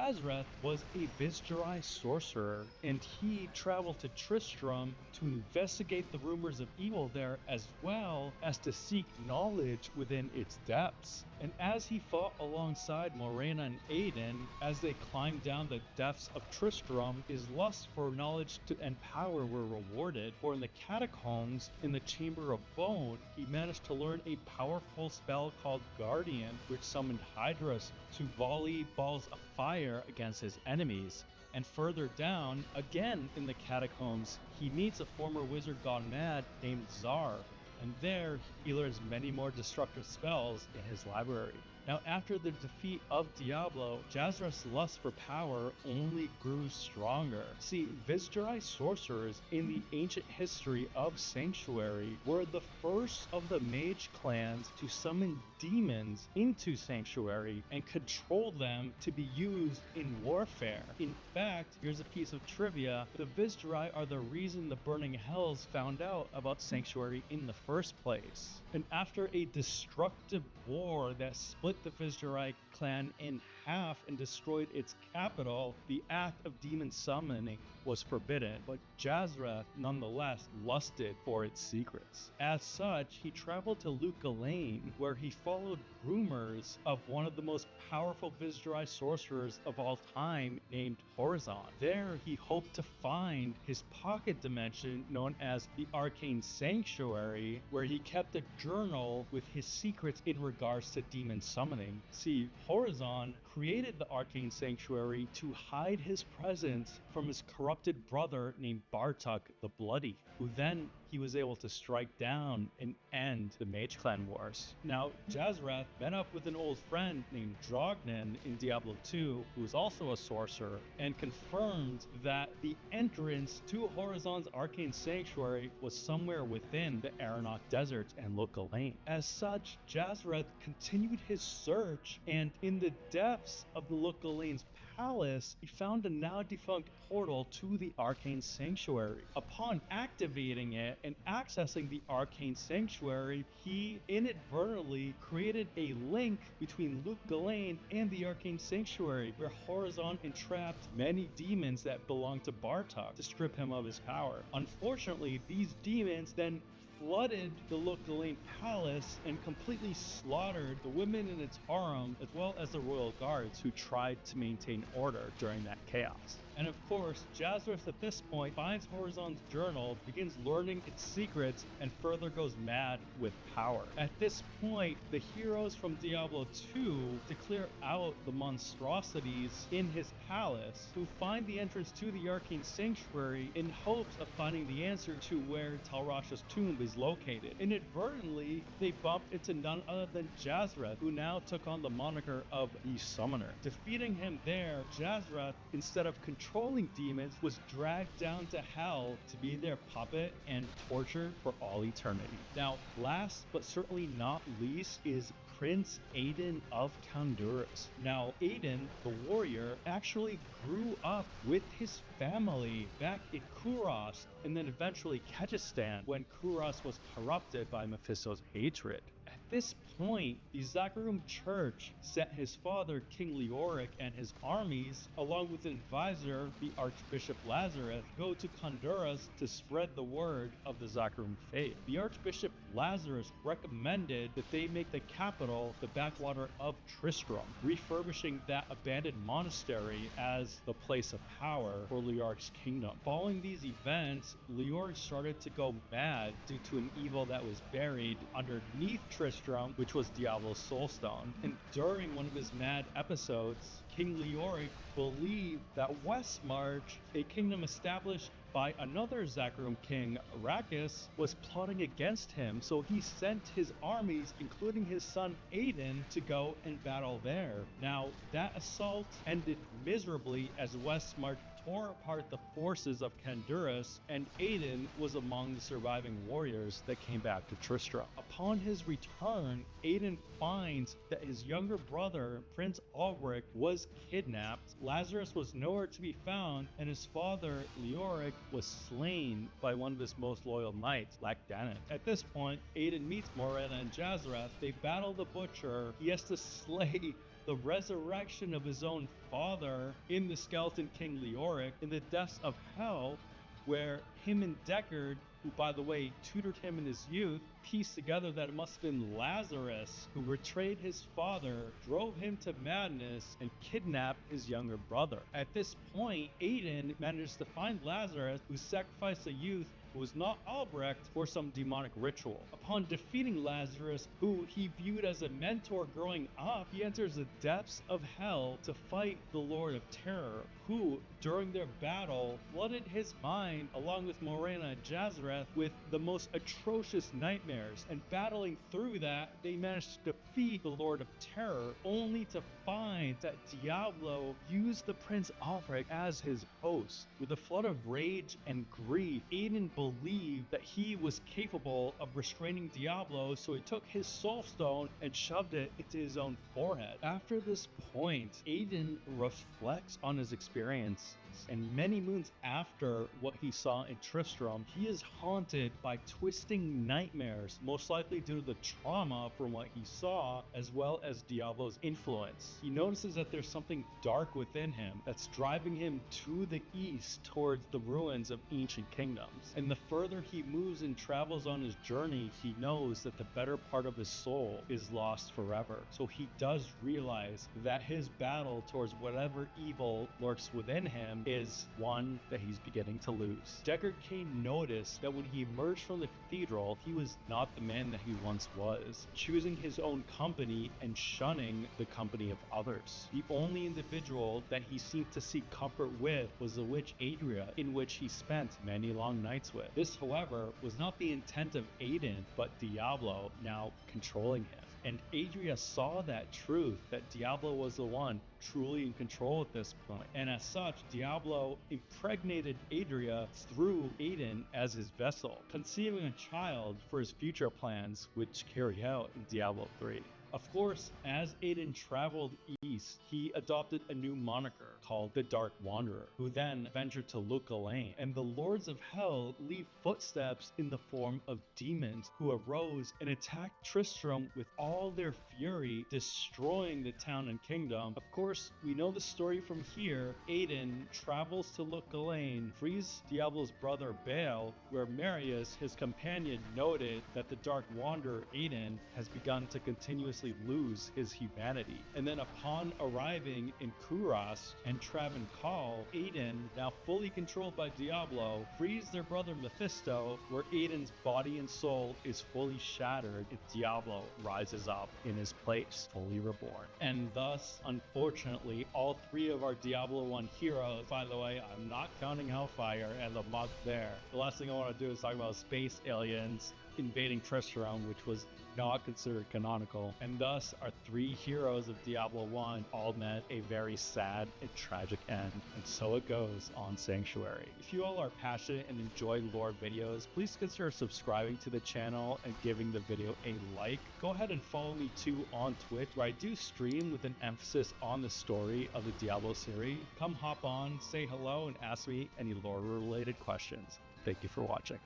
Jazreth was a Vizjerai sorcerer, and he traveled to Tristram to investigate the rumors of evil there as well as to seek knowledge within its depths. And as he fought alongside Morena and Aiden as they climbed down the depths of Tristram, his lust for knowledge and power were rewarded, for in the catacombs in the Chamber of Bone, he managed to learn a powerful spell called Guardian, which summoned Hydras to volley balls of fire against his enemies. And further down, again in the catacombs, he meets a former wizard gone mad named Zar, and there he learns many more destructive spells in his library. Now, after the defeat of Diablo, Jazreth's lust for power only grew stronger. See, Vizjerai sorcerers in the ancient history of Sanctuary were the first of the mage clans to summon demons into Sanctuary and control them to be used in warfare. In fact, here's a piece of trivia: the Vizjerai are the reason the Burning Hells found out about Sanctuary in the first place. And after a destructive war that split the Vizjerai clan in half and destroyed its capital, the act of demon summoning was forbidden, but Jazreth nonetheless lusted for its secrets. As such, he traveled to Lukalane, where he followed rumors of one of the most powerful Vizjerai sorcerers of all time named Horizon. There, he hoped to find his pocket dimension known as the Arcane Sanctuary, where he kept a journal with his secrets in regards to demon summoning. See, Horizon created the Arcane Sanctuary to hide his presence from his corrupted brother named Bartok the Bloody, who then he was able to strike down and end the Mage Clan Wars. Now, Jazreth met up with an old friend named Drognan in Diablo 2, who was also a sorcerer, and confirmed that the entrance to Horizon's Arcane Sanctuary was somewhere within the Aranok Desert and Lukalane. As such, Jazreth continued his search, and in the depths of the Lukalane's palace, he found a now defunct portal to the Arcane Sanctuary. Upon activating it and accessing the Arcane Sanctuary, he inadvertently created a link between Lukalane and the Arcane Sanctuary, where Horizon entrapped many demons that belonged to Bartok to strip him of his power. Unfortunately, these demons then flooded the Lukalane palace and completely slaughtered the women in its harem as well as the royal guards who tried to maintain order during that chaos. And of course, Jazreth at this point finds Horizon's journal, begins learning its secrets, and further goes mad with power. At this point, the heroes from Diablo 2 to clear out the monstrosities in his palace, who find the entrance to the Arcane Sanctuary in hopes of finding the answer to where Talrasha's tomb is located. Inadvertently, they bump into none other than Jazreth, who now took on the moniker of the Summoner. Defeating him there, Jazreth, instead of controlling demons, was dragged down to hell to be their puppet and tortured for all eternity. Now, last but certainly not least is Prince Aiden of Kandurus. Now, Aiden, the warrior, actually grew up with his family back in Kuros and then eventually Kekistan when Kuros was corrupted by Mephisto's hatred. At this point, the Zakarum Church sent his father, King Leoric, and his armies, along with an advisor, the Archbishop Lazarus, go to Kandurus to spread the word of the Zakarum faith. The Archbishop Lazarus recommended that they make the capital the backwater of Tristram, refurbishing that abandoned monastery as the place of power for Leoric's kingdom. Following these events, Leoric started to go mad due to an evil that was buried underneath Tristram, which was Diablo's soulstone. And during one of his mad episodes, King Leoric believed that Westmarch, a kingdom established by another Zakarum king, Arrakis, was plotting against him, so he sent his armies, including his son Aiden, to go and battle there. Now, that assault ended miserably as Westmarch tore apart the forces of Kandurus, and Aiden was among the surviving warriors that came back to Tristram. Upon his return, Aiden finds that his younger brother, Prince Ulrich, was kidnapped, Lazarus was nowhere to be found, and his father, Leoric, was slain by one of his most loyal knights, Lacdanan. At this point, Aiden meets Morena and Jazreth. They battle the Butcher. He has to slay the resurrection of his own father in the Skeleton King Leoric in the depths of hell, where him and Deckard, who by the way tutored him in his youth, pieced together that it must have been Lazarus who betrayed his father, drove him to madness, and kidnapped his younger brother. At this point, Aiden managed to find Lazarus, who sacrificed a youth who was not Albrecht for some demonic ritual. Upon defeating Lazarus, who he viewed as a mentor growing up, he enters the depths of hell to fight the Lord of Terror, who, during their battle, flooded his mind along with Morena and Jazareth with the most atrocious nightmares, and battling through that, they managed to defeat the Lord of Terror, only to find that Diablo used the Prince Albrecht as his host. With a flood of rage and grief, Aiden believed that he was capable of restraining Diablo, so he took his soul stone and shoved it into his own forehead. After this point, Aiden reflects on his experience, and many moons after what he saw in Tristram, he is haunted by twisting nightmares, most likely due to the trauma from what he saw, as well as Diablo's influence. He notices that there's something dark within him that's driving him to the east towards the ruins of ancient kingdoms. And the further he moves and travels on his journey, he knows that the better part of his soul is lost forever. So he does realize that his battle towards whatever evil lurks within him is one that he's beginning to lose. Deckard Cain noticed that when he emerged from the cathedral, he was not the man that he once was, choosing his own company and shunning the company of others. The only individual that he seemed to seek comfort with was the witch Adria, in which he spent many long nights with. This, however, was not the intent of Aiden, but Diablo now controlling him. And Adria saw that truth, that Diablo was the one truly in control at this point. And as such, Diablo impregnated Adria through Aiden as his vessel, conceiving a child for his future plans, which carry out in Diablo 3. Of course, as Aiden traveled east, he adopted a new moniker called the Dark Wanderer, who then ventured to Luca-Lane, and the Lords of Hell leave footsteps in the form of demons who arose and attacked Tristram with all their fury, destroying the town and kingdom. Of course, we know the story from here. Aiden travels to Luca-Lane, frees Diablo's brother Baal, where Marius, his companion, noted that the Dark Wanderer Aiden has begun to continuously lose his humanity. And then upon arriving in Kuras and Travancore, Aiden, now fully controlled by Diablo, frees their brother Mephisto, where Aiden's body and soul is fully shattered and Diablo rises up in his place, fully reborn. And thus, unfortunately, all three of our Diablo 1 heroes, by the way, I'm not counting Hellfire and the monk there. The last thing I want to do is talk about space aliens invading Tristram, which was not considered canonical, and thus our three heroes of Diablo 1 all met a very sad and tragic end, and so it goes on Sanctuary. If you all are passionate and enjoy lore videos, please consider subscribing to the channel and giving the video a like. Go ahead and follow me too on Twitch, where I do stream with an emphasis on the story of the Diablo series. Come hop on, say hello, and ask me any lore related questions. Thank you for watching.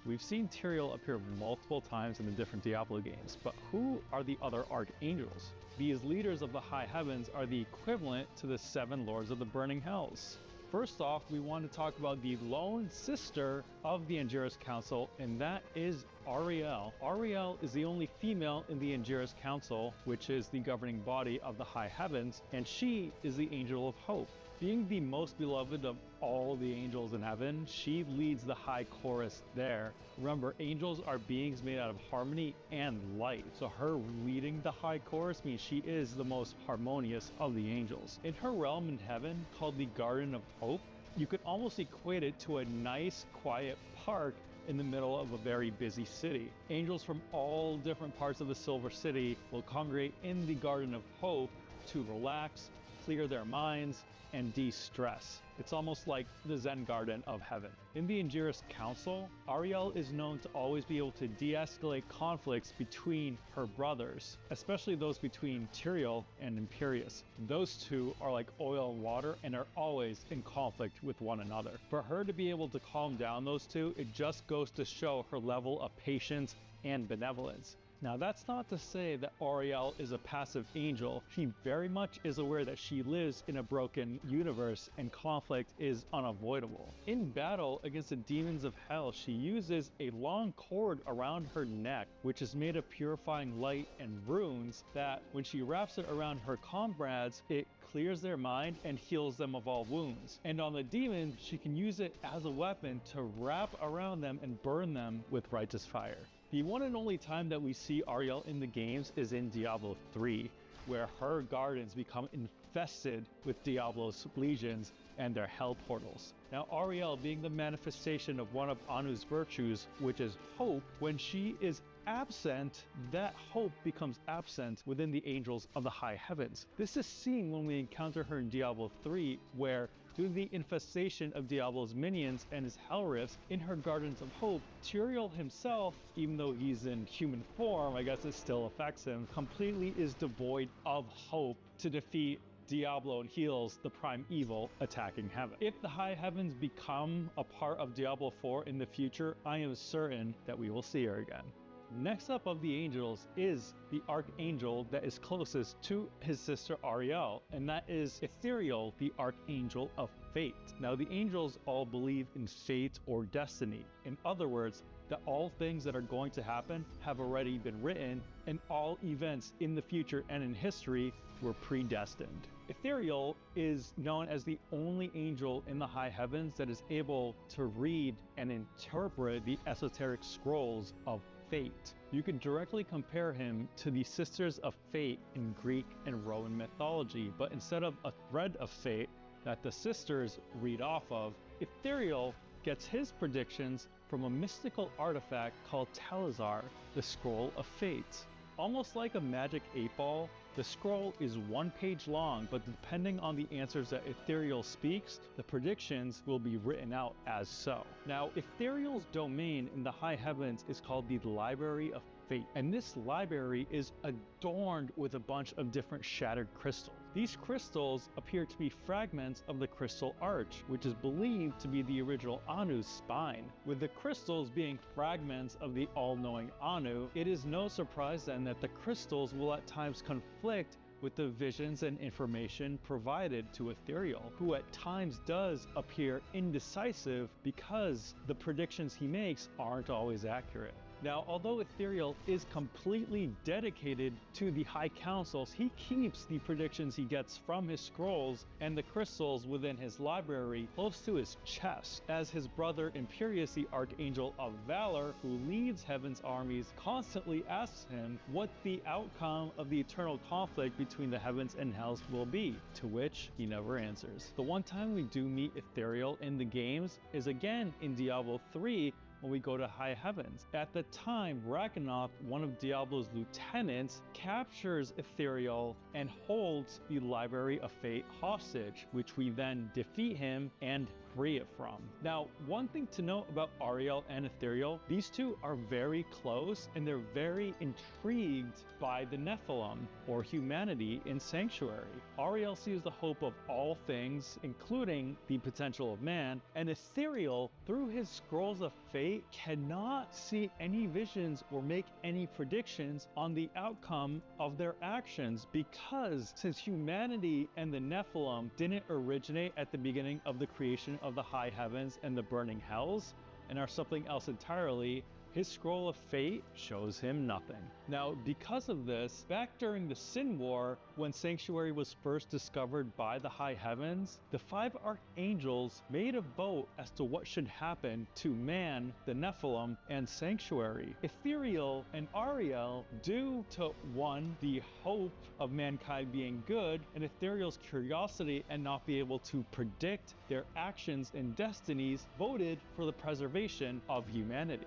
We've seen Tyrael appear multiple times in the different Diablo games, but who are the other Archangels? These leaders of the high heavens are the equivalent to the 7 Lords of the Burning Hells. First off, we want to talk about the lone sister of the Angiras Council, and that is Ariel. Ariel is the only female in the Angiras Council, which is the governing body of the high heavens, and she is the Angel of Hope. Being the most beloved of all the angels in heaven, she leads the high chorus there. Remember, angels are beings made out of harmony and light, so her leading the high chorus means she is the most harmonious of the angels. In her realm in heaven, called the Garden of Hope, you could almost equate it to a nice, quiet park in the middle of a very busy city. Angels from all different parts of the Silver City will congregate in the Garden of Hope to relax, clear their minds, and de-stress. It's almost like the Zen garden of heaven. In the Angiras Council, Ariel is known to always be able to de-escalate conflicts between her brothers, especially those between Tyrael and Imperius. Those two are like oil and water and are always in conflict with one another. For her to be able to calm down those two, it just goes to show her level of patience and benevolence. Now that's not to say that Auriel is a passive angel. She very much is aware that she lives in a broken universe and conflict is unavoidable. In battle against the demons of hell, she uses a long cord around her neck, which is made of purifying light and runes that when she wraps it around her comrades, it clears their mind and heals them of all wounds. And on the demons, she can use it as a weapon to wrap around them and burn them with righteous fire. The one and only time that we see Auriel in the games is in Diablo 3, where her gardens become infested with Diablo's legions and their hell portals. Now Auriel, being the manifestation of one of Anu's virtues, which is hope, when she is absent, that hope becomes absent within the angels of the high heavens. This is seen when we encounter her in Diablo 3, where due to the infestation of Diablo's minions and his hell rifts in her gardens of hope, Tyrael himself, even though he's in human form, I guess it still affects him, completely is devoid of hope to defeat Diablo and heals the prime evil attacking heaven. If the high heavens become a part of Diablo 4 in the future, I am certain that we will see her again. Next up of the angels is the archangel that is closest to his sister Auriel, and that is Ethereal, the archangel of fate. Now the angels all believe in fate or destiny. In other words, that all things that are going to happen have already been written, and all events in the future and in history were predestined. Ethereal is known as the only angel in the high heavens that is able to read and interpret the esoteric scrolls of fate. You can directly compare him to the Sisters of Fate in Greek and Roman mythology, but instead of a thread of fate that the sisters read off of, Ethereal gets his predictions from a mystical artifact called Talizar, the Scroll of Fate. Almost like a magic 8-ball, the scroll is 1 page long, but depending on the answers that Ethereal speaks, the predictions will be written out as so. Now, Ethereal's domain in the high heavens is called the Library of Fate, and this library is adorned with a bunch of different shattered crystals. These crystals appear to be fragments of the Crystal Arch, which is believed to be the original Anu's spine. With the crystals being fragments of the all-knowing Anu, it is no surprise then that the crystals will at times conflict with the visions and information provided to Ethereal, who at times does appear indecisive because the predictions he makes aren't always accurate. Now, although Ethereal is completely dedicated to the High Councils, he keeps the predictions he gets from his scrolls and the crystals within his library close to his chest, as his brother Imperius, the Archangel of Valor, who leads Heaven's armies, constantly asks him what the outcome of the eternal conflict between the heavens and hells will be, to which he never answers. The one time we do meet Ethereal in the games is again in Diablo 3, when we go to high heavens. At the time, Rakanoth, one of Diablo's lieutenants, captures Ethereal and holds the Library of Fate hostage, which we then defeat him and free it from. Now, one thing to note about Auriel and Ethereal, these two are very close and they're very intrigued by the Nephilim, or humanity, in Sanctuary. Auriel sees the hope of all things, including the potential of man, and Ethereal, through his scrolls of fate, cannot see any visions or make any predictions on the outcome of their actions, because since humanity and the Nephilim didn't originate at the beginning of the creation of the high heavens and the burning hells and are something else entirely, his scroll of fate shows him nothing. Now, because of this, back during the Sin War, when Sanctuary was first discovered by the high heavens, the 5 archangels made a vote as to what should happen to man, the Nephilim, and Sanctuary. Ethereal and Auriel, due to, one, the hope of mankind being good, and Ethereal's curiosity and not be able to predict their actions and destinies, voted for the preservation of humanity.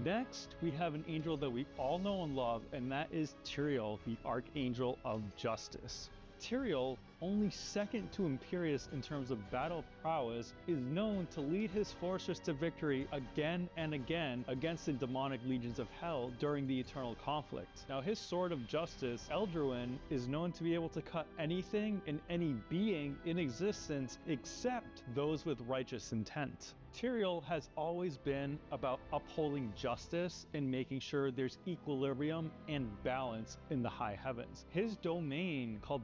Next, we have an angel that we all know and love, and that is Tyrael, the Archangel of Justice. Tyrael, only second to Imperius in terms of battle prowess, is known to lead his forces to victory again and again against the demonic legions of hell during the eternal conflict. Now, his sword of justice, Eldruin, is known to be able to cut anything and any being in existence except those with righteous intent. Tyrael has always been about upholding justice and making sure there's equilibrium and balance in the high heavens. His domain, called the